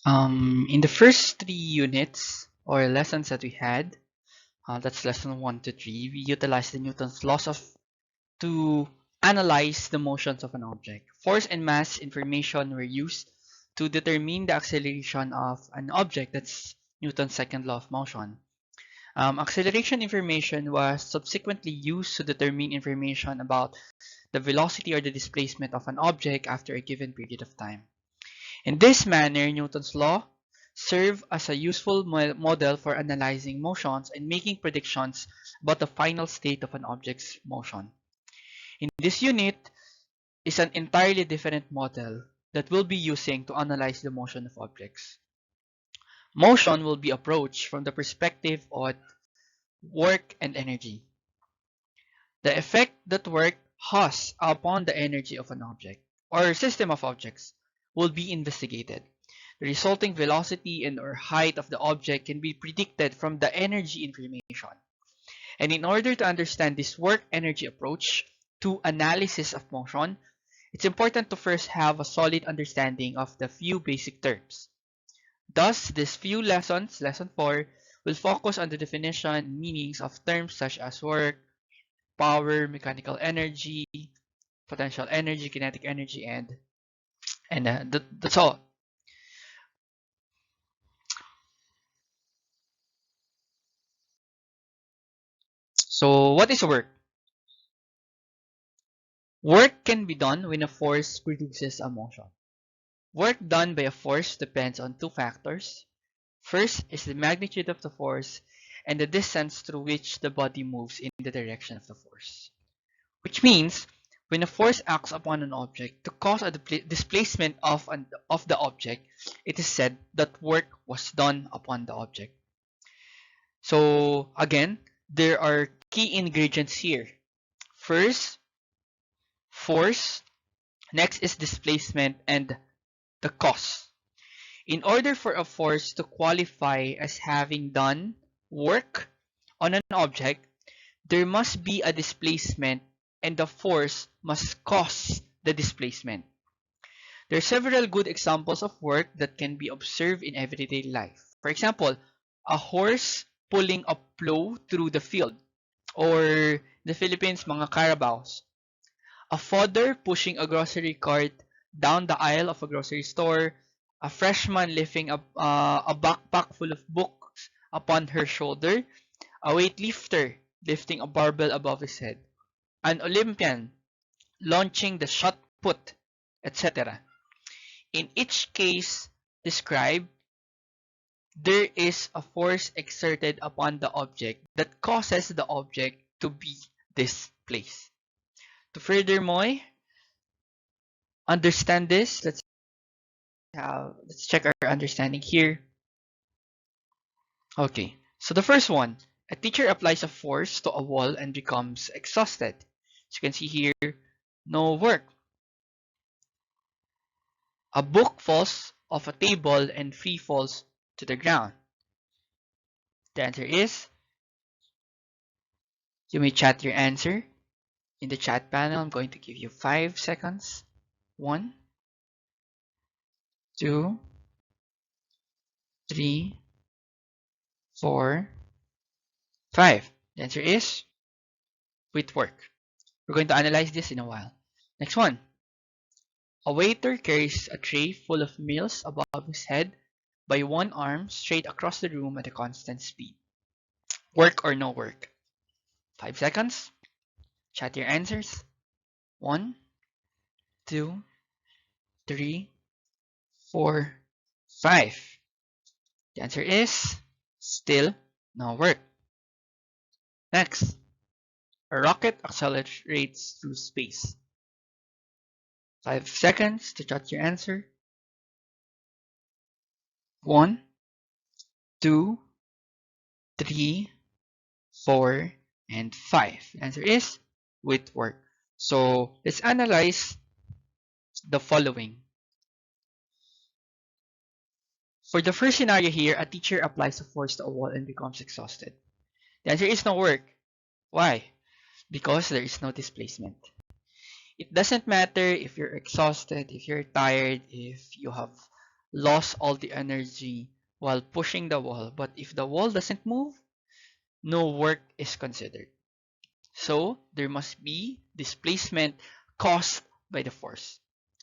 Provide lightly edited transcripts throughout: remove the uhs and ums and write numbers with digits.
In the first 3 units or lessons that we had, that's lesson 1 to 3, we utilized the Newton's laws to analyze the motions of an object. Force and mass information were used to determine the acceleration of an object. That's Newton's second law of motion. Acceleration information was subsequently used to determine information about the velocity or the displacement of an object after a given period of time. In this manner, Newton's law served as a useful model for analyzing motions and making predictions about the final state of an object's motion. In this unit is an entirely different model that we'll be using to analyze the motion of objects. Motion will be approached from the perspective of work and energy. The effect that work has upon the energy of an object or system of objects will be investigated. The resulting velocity and or height of the object can be predicted from the energy information. And in order to understand this work-energy approach to analysis of motion, it's important to first have a solid understanding of the few basic terms. Thus, these few lessons, lesson 4, will focus on the definition and meanings of terms such as work, power, mechanical energy, potential energy, kinetic energy, and that's all. So, what is work? Work can be done when a force produces a motion. Work done by a force depends on two factors. First is the magnitude of the force and the distance through which the body moves in the direction of the force. Which means, when a force acts upon an object to cause a displacement of the object, it is said that work was done upon the object. So again, there are key ingredients here. First, force. Next is displacement and the cause. In order for a force to qualify as having done work on an object, there must be a displacement and the force must cause the displacement. There are several good examples of work that can be observed in everyday life. For example, a horse pulling a plow through the field, or the Philippines, mga carabaos. A father pushing a grocery cart down the aisle of a grocery store, a freshman lifting a backpack full of books upon her shoulder, a weightlifter lifting a barbell above his head, an Olympian launching the shot put, etc. In each case described, there is a force exerted upon the object that causes the object to be displaced. To furthermore understand this, let's check our understanding here. Okay, so the first one, a teacher applies a force to a wall and becomes exhausted. As you can see here, no work. A book falls off a table and free falls to the ground. The answer is, you may chat your answer in the chat panel. I'm going to give you 5 seconds. 1, 2, 3, 4, 5. The answer is with work. We're going to analyze this in a while. Next one. A waiter carries a tray full of meals above his head by one arm straight across the room at a constant speed. Work or no work? 5 seconds. Chat your answers. 1, 2, 3, 4, 5. The answer is still no work. Next, a rocket accelerates through space. 5 seconds to jot your answer. 1, 2, 3, 4, and 5. The answer is with work. So let's analyze the following. For the first scenario here, a teacher applies a force to a wall and becomes exhausted. The answer is no work. Why? Because there is no displacement. It doesn't matter if you're exhausted, if you're tired, if you have lost all the energy while pushing the wall. But if the wall doesn't move, no work is considered. So there must be displacement caused by the force.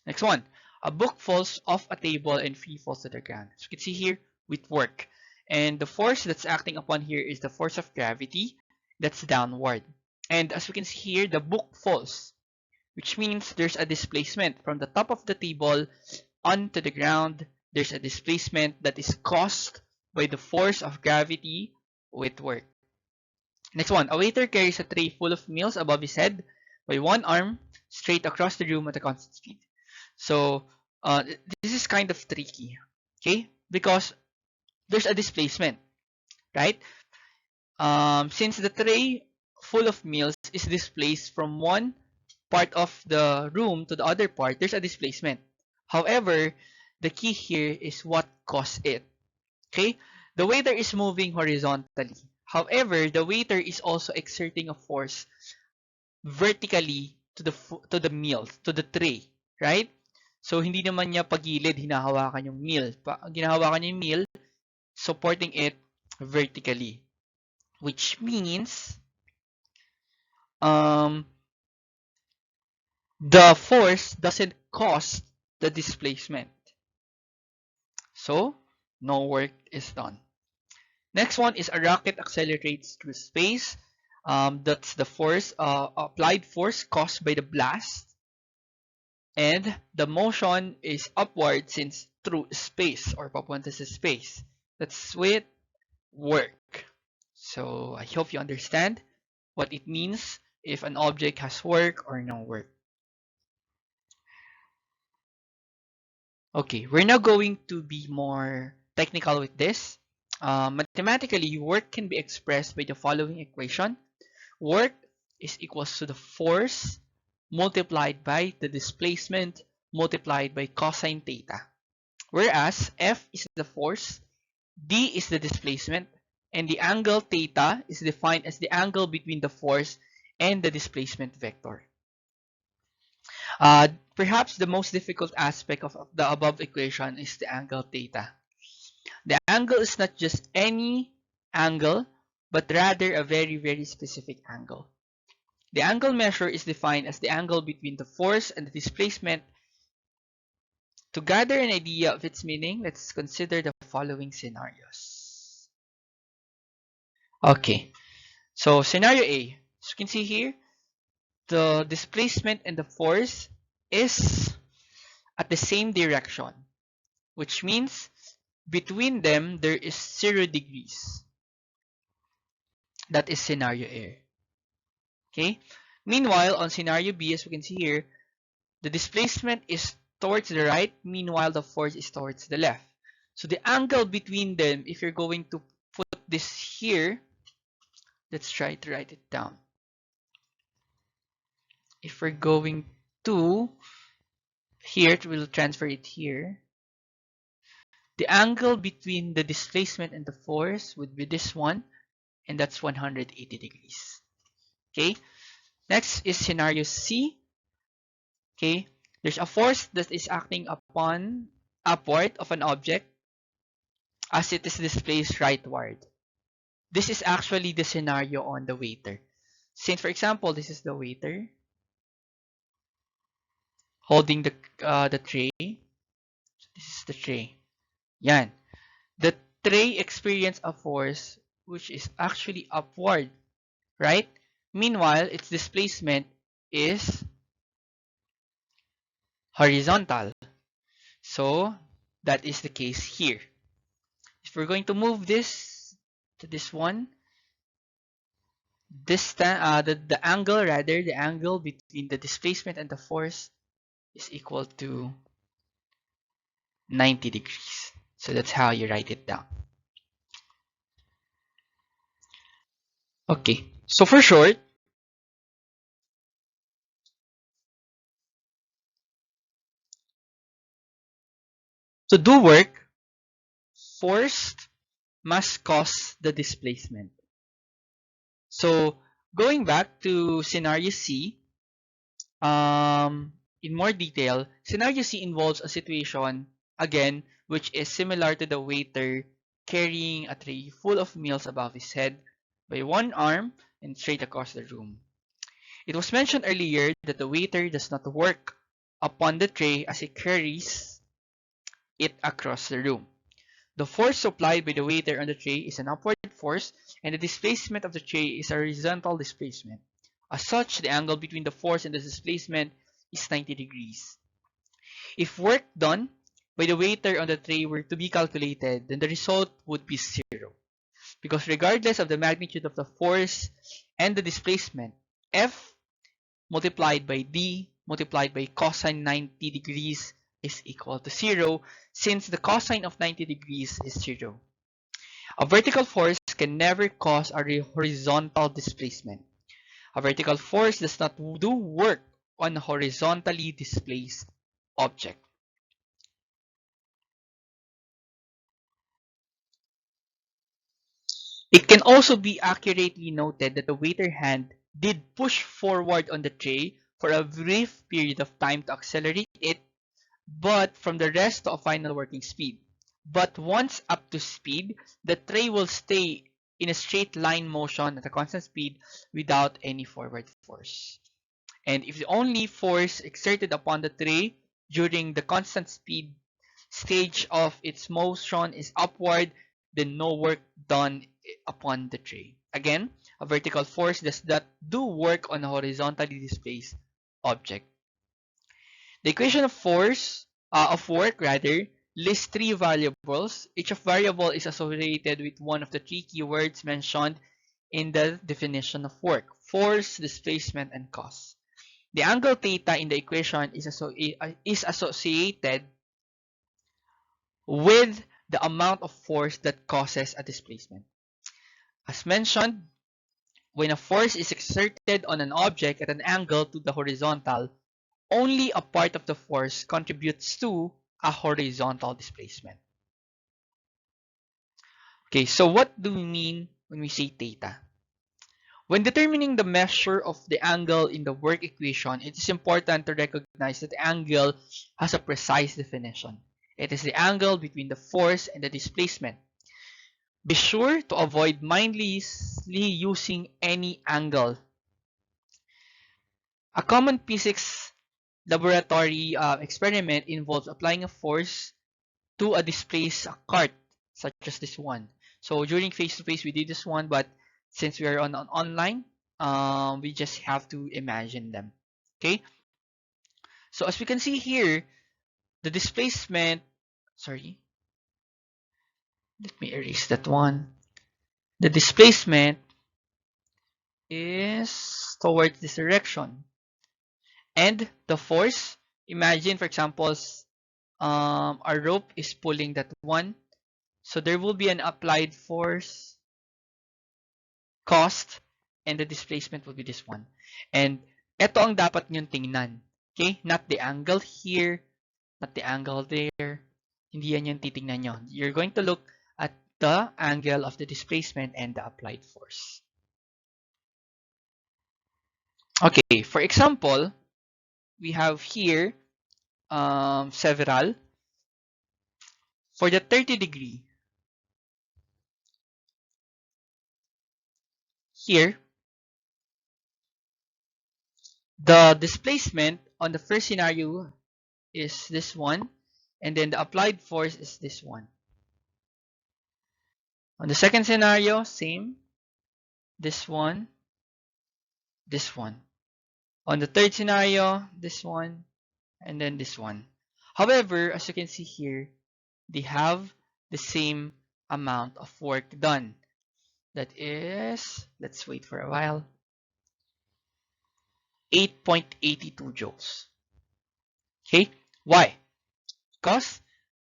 Next one, a book falls off a table and free falls to the ground. So you can see here with work. And the force that's acting upon here is the force of gravity that's downward. And as we can see here, the book falls, which means there's a displacement from the top of the table onto the ground. There's a displacement that is caused by the force of gravity with work. Next one, a waiter carries a tray full of meals above his head by one arm straight across the room at a constant speed. So this is kind of tricky, okay? Because there's a displacement, right? Since the tray full of meals is displaced from one part of the room to the other part, there's a displacement. However, the key here is what caused it. Okay? The waiter is moving horizontally. However, the waiter is also exerting a force vertically to the meal, to the tray, right? So hindi naman niya pagilid hinahawakan yung meal. Ginahawakan niya yung meal, supporting it vertically, which means the force doesn't cause the displacement. So no work is done. Next one is a rocket accelerates through space. That's the force, applied force caused by the blast. And the motion is upward since through space or papunta sa space. That's with work. So I hope you understand what it means if an object has work or no work. Okay, we're now going to be more technical with this. Mathematically, work can be expressed by the following equation. Work is equals to the force multiplied by the displacement multiplied by cosine theta. Whereas F is the force, D is the displacement, and the angle theta is defined as the angle between the force and the displacement vector. Perhaps the most difficult aspect of the above equation is the angle theta. The angle is not just any angle, but rather a very, very specific angle. The angle measure is defined as the angle between the force and the displacement. To gather an idea of its meaning, let's consider the following scenarios. Okay, so scenario A. As you can see here, the displacement and the force is at the same direction, which means between them there is 0 degrees. That is scenario A. Okay. Meanwhile, on scenario B, as we can see here, the displacement is towards the right, meanwhile the force is towards the left. So the angle between them, if you're going to put this here, let's try to write it down. If we're going to here, we'll transfer it here. The angle between the displacement and the force would be this one, and that's 180 degrees. Okay. Next is scenario C. Okay. There's a force that is acting upon upward of an object as it is displaced rightward. This is actually the scenario on the waiter. Since, for example, this is the waiter holding the tray. This is the tray. Yan. The tray experience a force which is actually upward, right? Meanwhile, its displacement is horizontal. So that is the case here. If we're going to move this to this one, the angle between the displacement and the force is equal to 90 degrees. So that's how you write it down. Okay, so for short, to do work, force must cause the displacement. So going back to scenario C, in more detail, scenario C involves a situation, again, which is similar to the waiter carrying a tray full of meals above his head by one arm and straight across the room. It was mentioned earlier that the waiter does not work upon the tray as he carries it across the room. The force supplied by the waiter on the tray is an upward force, and the displacement of the tray is a horizontal displacement. As such, the angle between the force and the displacement is 90 degrees. If work done by the waiter on the tray were to be calculated, then the result would be zero. Because regardless of the magnitude of the force and the displacement, F multiplied by D multiplied by cosine 90 degrees is equal to 0, since the cosine of 90 degrees is 0. A vertical force can never cause a horizontal displacement. A vertical force does not do work on a horizontally displaced object. It can also be accurately noted that the waiter hand did push forward on the tray for a brief period of time to accelerate it, but from the rest to a final working speed. But once up to speed, the tray will stay in a straight line motion at a constant speed without any forward force. And if the only force exerted upon the tray during the constant speed stage of its motion is upward, then no work done upon the tray. Again, a vertical force does not do work on a horizontally displaced object. The equation of work lists three variables. Each of variable is associated with one of the three keywords mentioned in the definition of work: force, displacement, and cost. The angle theta in the equation is associated with the amount of force that causes a displacement. As mentioned, when a force is exerted on an object at an angle to the horizontal, only a part of the force contributes to a horizontal displacement. Okay, so what do we mean when we say theta? When determining the measure of the angle in the work equation, it is important to recognize that the angle has a precise definition. It is the angle between the force and the displacement. Be sure to avoid mindlessly using any angle. A common physics laboratory experiment involves applying a force to a displaced cart, such as this one. So during face-to-face, we did this one, but since we are on online, we just have to imagine them. Okay. So as we can see here, the displacement. Sorry, let me erase that one. The displacement is towards this direction, and the force. Imagine, for example, a rope is pulling that one. So there will be an applied force, cost, and the displacement will be this one. And ito ang dapat nyong tingnan. Okay? Not the angle here, not the angle there. Hindi yan yung titingnan nyo. You're going to look at the angle of the displacement and the applied force. Okay, for example, we have here several. For the 30 degree, here, the displacement on the first scenario is this one, and then the applied force is this one. On the second scenario, same, this one, this one. On the third scenario, this one, and then this one. However, as you can see here, they have the same amount of work done. That is, let's wait for a while, 8.82 joules. Okay, why? Because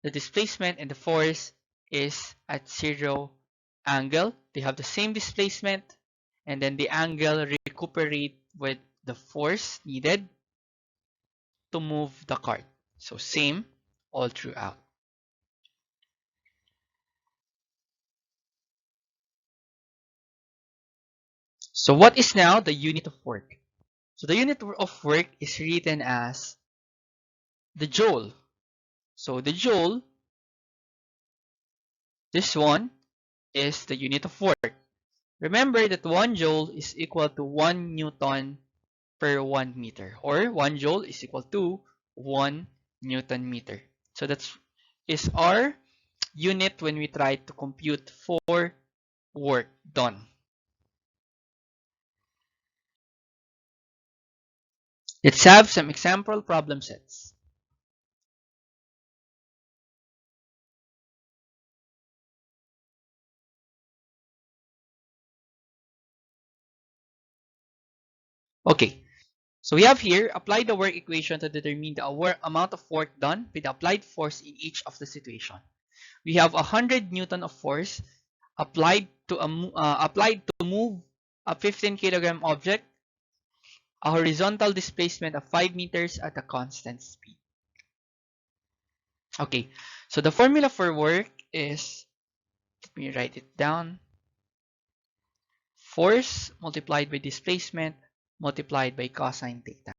the displacement and the force is at zero angle. They have the same displacement, and then the angle recuperate with the force needed to move the cart. So same all throughout. So what is now the unit of work? So the unit of work is written as the joule. So the joule This one is the unit of work. Remember that 1 joule is equal to 1 newton per 1 meter, or 1 joule is equal to 1 newton meter. So that is our unit when we try to compute for work done. Let's have some example problem sets. Okay, so we have here, apply the work equation to determine the amount of work done with the applied force in each of the situation. We have 100 Newton of force applied to move a 15 kilogram object, a horizontal displacement of 5 meters at a constant speed. Okay, so the formula for work is, let me write it down, force multiplied by displacement multiplied by cosine theta.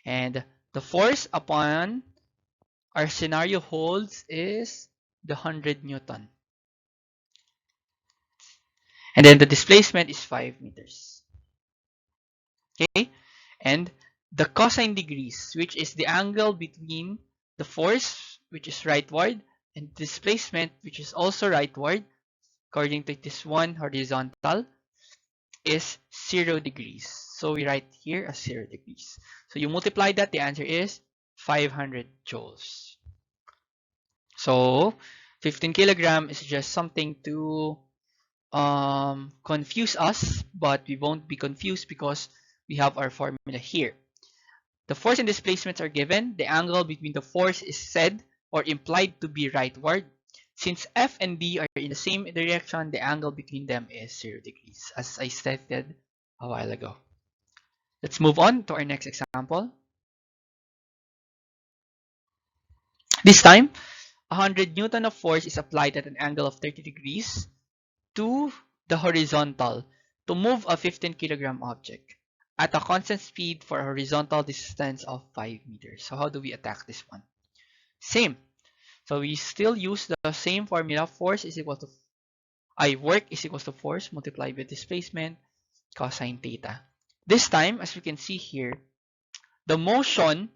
And the force upon our scenario holds is the 100 Newton. And then the displacement is 5 meters. Okay? And the cosine degrees, which is the angle between the force, which is rightward, and displacement, which is also rightward, according to this one horizontal, is 0 degrees. So we write here as 0 degrees. So you multiply that, the answer is 500 joules. So 15 kilogram is just something to confuse us, but we won't be confused because we have our formula here. The force and displacements are given. The angle between the force is said or implied to be rightward. Since F and D are in the same direction, the angle between them is 0 degrees, as I stated a while ago. Let's move on to our next example. This time, 100 Newton of force is applied at an angle of 30 degrees to the horizontal to move a 15 kilogram object at a constant speed for a horizontal distance of 5 meters. So how do we attack this one? Same. So we still use the same formula. Force is equal to work is equal to force multiplied by displacement cosine theta. This time, as we can see here, the motion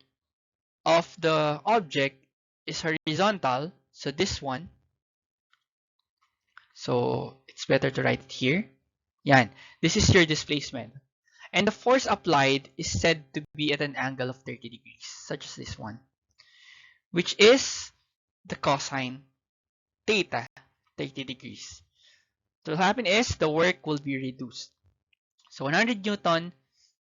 of the object is horizontal. So this one. So it's better to write it here. Yan. This is your displacement. And the force applied is said to be at an angle of 30 degrees, such as this one, which is the cosine theta, 30 degrees. So what will happen is the work will be reduced. So 100 Newton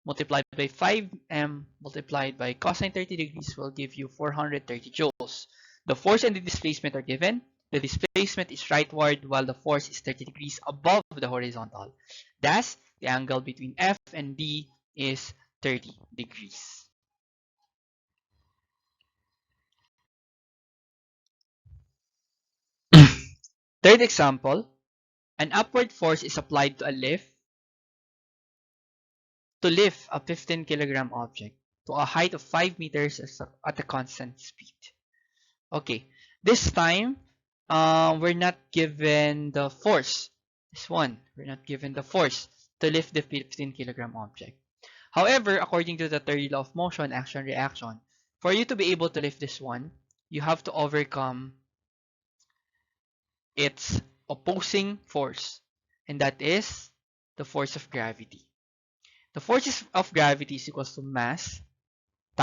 multiplied by 5m multiplied by cosine 30 degrees will give you 430 joules. The force and the displacement are given. The displacement is rightward while the force is 30 degrees above the horizontal. Thus, the angle between F and D is 30 degrees. Third example, an upward force is applied to lift a 15 kilogram object to a height of 5 meters at a constant speed. Okay, this time we're not given the force. This one, we're not given the force to lift the 15 kilogram object. However, according to the third law of motion, action, reaction, for you to be able to lift this one, you have to overcome its opposing force, and that is the force of gravity. The force of gravity is equal to mass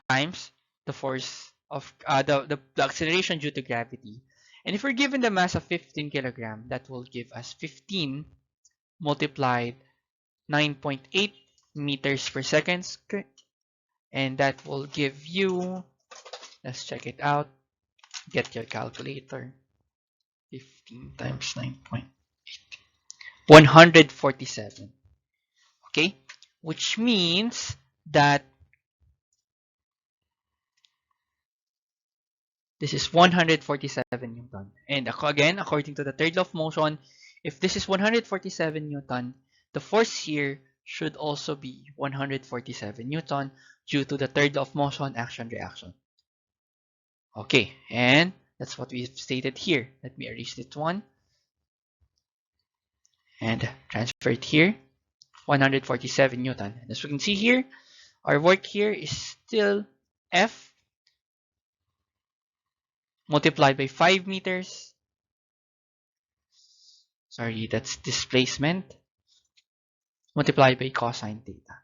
times the force of the acceleration due to gravity. And if we're given the mass of 15 kilogram, that will give us 15 multiplied 9.8 meters per second, and that will give you, let's check it out, get your calculator, 15 times 9.8, 147. Okay, which means that this is 147 Newton. And again, according to the third law of motion, if this is 147 Newton, the force here should also be 147 Newton due to the third law of motion, action, reaction. Okay, and that's what we've stated here. Let me erase this one. and transfer it here, 147 Newton. And as we can see here, our work here is still F multiplied by 5 meters. Sorry, that's displacement multiplied by cosine theta.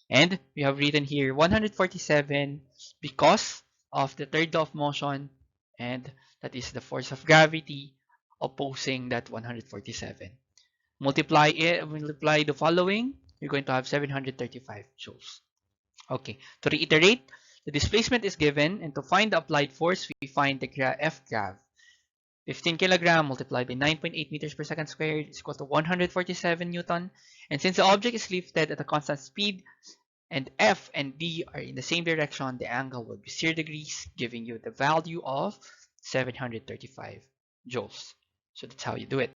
And we have written here 147 because of the third law of motion, and that is the force of gravity opposing that 147. Multiply the following, you're going to have 735 joules. Okay, to reiterate, the displacement is given, and to find the applied force, we find the F grav. 15 kilogram multiplied by 9.8 meters per second squared is equal to 147 Newton. And since the object is lifted at a constant speed, and F and D are in the same direction, the angle will be 0 degrees, giving you the value of 735 joules. So that's how you do it.